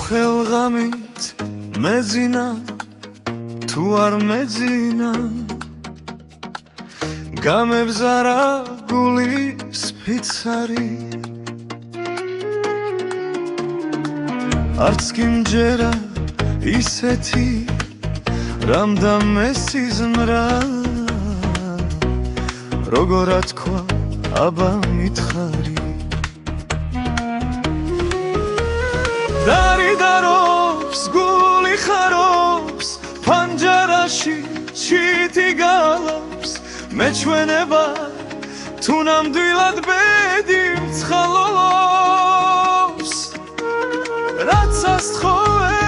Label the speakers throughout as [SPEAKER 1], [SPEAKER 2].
[SPEAKER 1] ხელღამით მეძინა თუ არ მეძინა გამებზარა გულის ფიცარი არც კი მჯერა ისეთი რამდამე სიზმრა როგორ ათქვა აბა მითხარი დარიდარობს გული ხარობს ფანჯარაში ჩიტი გალობს მეჩვენება თუ ნამდვილად ბედი მცხალობს რაც ასთხოვე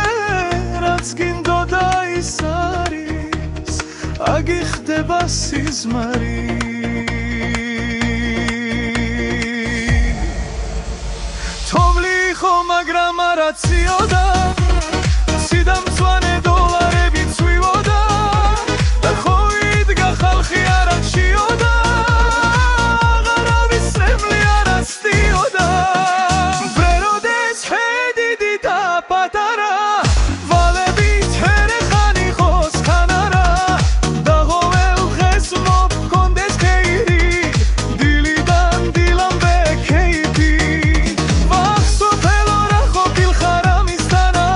[SPEAKER 1] რაც გინდოდა ის არის აგიხდება სიზმარი თოვლი ხო მაგრამ არა ციოდა სიდამწვანე დოლარები ცვივოდა და ხო იდგა ხალხი არ არჩიოდა აღარავის სემლი არ ასტიოდა ბრეროდეს ჰედიდი და პატარა ვალებით ერეხან იყოს ხანარა დაღოველ დღეს მოგქონდეს ხეირი დილიდან დილამდე ქეიფი ვახსოველო რა ყოფილ ხარ ამისთანა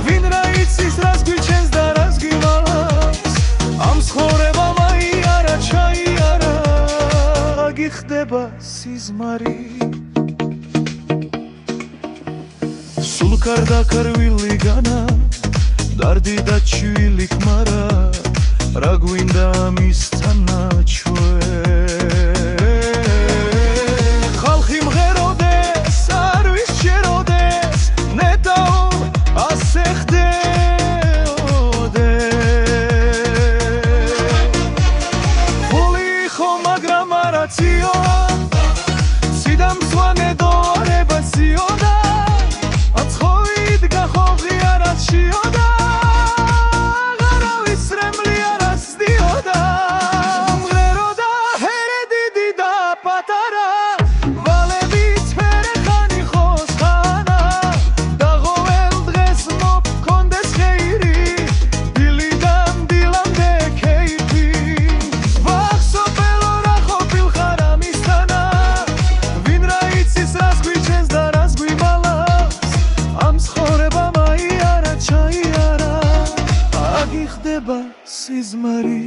[SPEAKER 1] ვინ რა იცის რას გვიჩენს და რას გვიმალავს ამ ცხოვრებამ აიარა ჩაიარა აგიხდება სიზმარი სულკარ და კარვილი განა დარდი და ჩვილი ხმარა რა გვინდა ამისთანა ჩვენ ხალხი მღეროდეს არ ვისჯეროდეს ნეტაო ასე ხდეოდეს ფული ხო მაგრამ არა ციოდა სიდამწვანე დოლარება ციოდა აცხოვიდგა ხოღი არ არჩიოდა აღარავის რემლი არ ასდიოდა მღეროდა ჰერედიდი და პატარა ვალებით ერეხან იყოს ხანა დაღოველ დღეს მოგქონდეს ხეირი დილიდან დილამდე ქეიფი ვახსოველო რა ყოფილ ხარ ამისთანა ვინ რა იცის რას გვიჩენს და რას გვიმალავს ამ ცხოვრებამ აიარა ჩაიარა აგიხდება სიზმარი